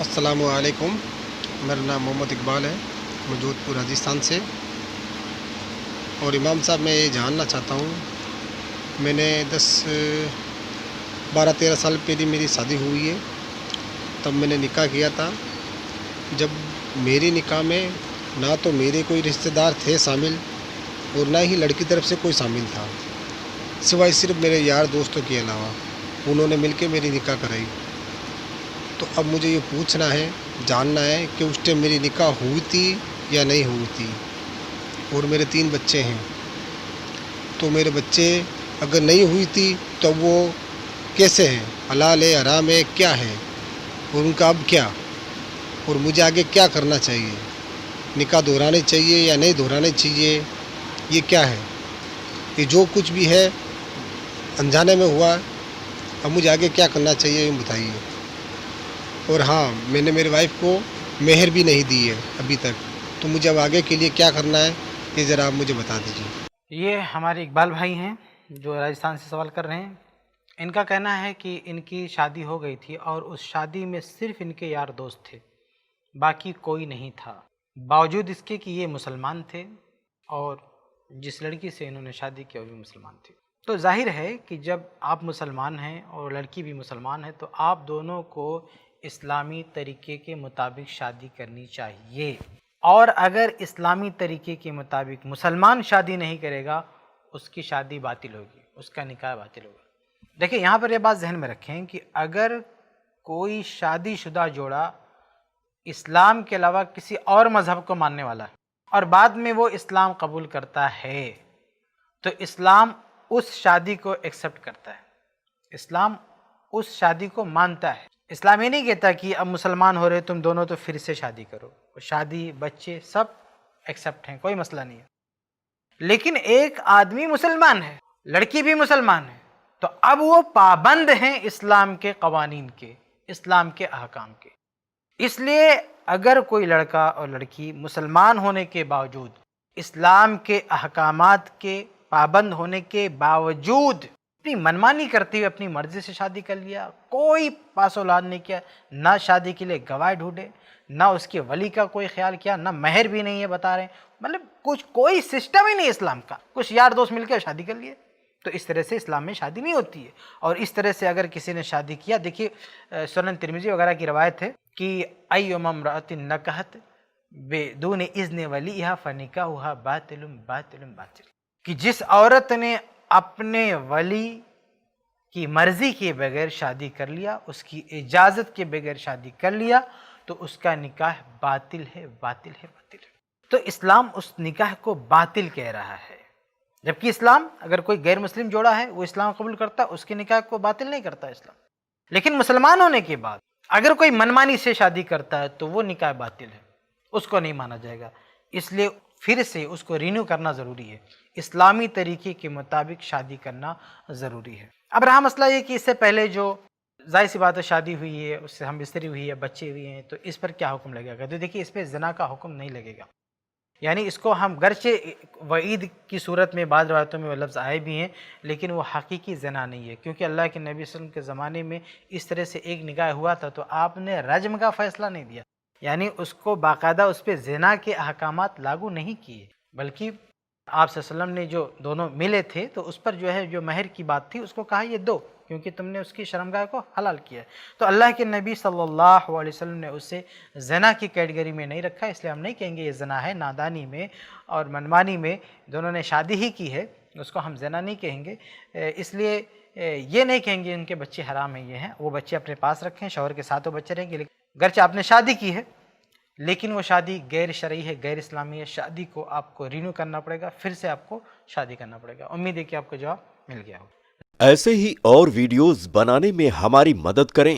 अस्सलामुअलैकुम। मेरा नाम मोहम्मद इकबाल है, मैं जोधपुर राजस्थान से। और इमाम साहब, मैं ये जानना चाहता हूँ, मैंने 12-13 साल पहले मेरी शादी हुई है। तब मैंने निकाह किया था। जब मेरी निकाह में ना तो मेरे कोई रिश्तेदार थे शामिल और ना ही लड़की तरफ से कोई शामिल था, सिवाय सिर्फ मेरे यार दोस्तों के अलावा। उन्होंने मिलकर मेरी निकाह कराई। तो अब मुझे ये पूछना है, जानना है कि उस टाइम मेरी निकाह हुई थी या नहीं हुई थी। और मेरे 3 बच्चे हैं, तो मेरे बच्चे अगर नहीं हुई थी तो वो कैसे हैं, हलाल है, हराम है, क्या है, और उनका अब क्या, और मुझे आगे क्या करना चाहिए, निकाह दोहराने चाहिए या नहीं दोहराने चाहिए, ये क्या है, ये जो कुछ भी है अनजाने में हुआ। अब मुझे आगे क्या करना चाहिए ये बताइए। और हाँ, मैंने मेरी वाइफ को मेहर भी नहीं दी है अभी तक, तो मुझे अब आगे के लिए क्या करना है ये ज़रा आप मुझे बता दीजिए। ये हमारे इकबाल भाई हैं जो राजस्थान से सवाल कर रहे हैं। इनका कहना है कि इनकी शादी हो गई थी और उस शादी में सिर्फ इनके यार दोस्त थे, बाकी कोई नहीं था, बावजूद इसके कि ये मुसलमान थे और जिस लड़की से इन्होंने शादी की वो भी मुसलमान थी। तो जाहिर है कि जब आप मुसलमान हैं और लड़की भी मुसलमान है तो आप दोनों को इस्लामी तरीके के मुताबिक शादी करनी चाहिए। और अगर इस्लामी तरीके के मुताबिक मुसलमान शादी नहीं करेगा, उसकी शादी बातिल होगी, उसका निकाह बातिल होगा। देखिए, यहाँ पर यह बात जहन में रखें कि अगर कोई शादीशुदा जोड़ा इस्लाम के अलावा किसी और मज़हब को मानने वाला है और बाद में वो इस्लाम कबूल करता है, तो इस्लाम उस शादी को एक्सेप्ट करता है, इस्लाम उस शादी को मानता है। इस्लाम ये नहीं कहता कि अब मुसलमान हो रहे तुम दोनों तो फिर से शादी करो, शादी बच्चे सब एक्सेप्ट हैं, कोई मसला नहीं है। लेकिन एक आदमी मुसलमान है, लड़की भी मुसलमान है, तो अब वो पाबंद हैं इस्लाम के कवानीन के, इस्लाम के अहकाम के। इसलिए अगर कोई लड़का और लड़की मुसलमान होने के बावजूद, इस्लाम के अहकामात के पाबंद होने के बावजूद अपनी मनमानी करते हुए अपनी मर्जी से शादी कर लिया, कोई पास औलाद नहीं किया, ना शादी के लिए गवाह ढूंढे, ना उसके वली का कोई ख्याल किया, ना महर भी नहीं है बता रहे, मतलब कुछ कोई सिस्टम ही नहीं इस्लाम का, कुछ यार दोस्त मिलकर शादी कर लिए, तो इस तरह से इस्लाम में शादी नहीं होती है। और इस तरह से अगर किसी ने शादी किया, देखिए सुनन तिरमिज़ी वगैरह की रवायत है कि अय्युम इम्रअतिन नकहत बेदून इज़्न वलीहा फनिकाहुहा बातिलुम बातिलुम बातिल, कि जिस औरत ने अपने वली की मर्जी के बगैर शादी कर लिया, उसकी इजाज़त के बगैर शादी कर लिया, तो उसका निकाह बातिल है, बातिल है, बातिल है। तो इस्लाम उस निकाह को बातिल कह रहा है, जबकि इस्लाम अगर कोई गैर मुस्लिम जोड़ा है वो इस्लाम कबूल करता, उसके निकाह को बातिल नहीं करता इस्लाम। लेकिन मुसलमान होने के बाद अगर कोई मनमानी से शादी करता है तो वो निकाह बातिल है, उसको नहीं माना जाएगा। इसलिए फिर से उसको रिन्यू करना ज़रूरी है, इस्लामी तरीके के मुताबिक शादी करना ज़रूरी है। अब रहा मसला ये कि इससे पहले जो जाहिर सी बात है शादी हुई है, उससे हम बिस्तरी हुई है, बच्चे हुए हैं, तो इस पर क्या हुक्म लगेगा? तो देखिए, इस पर ज़िना का हुक्म नहीं लगेगा। यानी इसको हम गरचे वईद की सूरत में बाद रवायतों में वो लफ्ज़ आए भी हैं, लेकिन वो हकीकी ज़िना नहीं है, क्योंकि अल्लाह के नबी सल्लल्लाहु अलैहि वसल्लम के ज़माने में इस तरह से एक निकाह हुआ था तो आपने रज्म का फ़ैसला नहीं दिया, यानी उसको बाकायदा उस पर ज़िना के अहकामात लागू नहीं किए, बल्कि आप सल्लल्लाहु अलैहि वसल्लम ने जो दोनों मिले थे तो उस पर जो है जो महर की बात थी उसको कहा ये दो, क्योंकि तुमने उसकी शर्मगाह को हलाल किया है। तो अल्लाह के नबी सल्लल्लाहु अलैहि वसल्लम ने उसे ज़ना की कैटेगरी में नहीं रखा, इसलिए हम नहीं कहेंगे ये ज़ना है। नादानी में और मनमानी में दोनों ने शादी ही की है, उसको हम ज़ना नहीं कहेंगे। इसलिए ये नहीं कहेंगे उनके बच्चे हराम हैं, ये हैं, वो बच्चे अपने पास रखें, शौहर के साथ वो बच्चे रहेंगे। लेकिन गरचे आपने शादी की है लेकिन वो शादी गैर शरई है, गैर इस्लामी है, शादी को आपको रिन्यू करना पड़ेगा, फिर से आपको शादी करना पड़ेगा। उम्मीद है कि आपको जवाब मिल गया हो। ऐसे ही और वीडियोस बनाने में हमारी मदद करें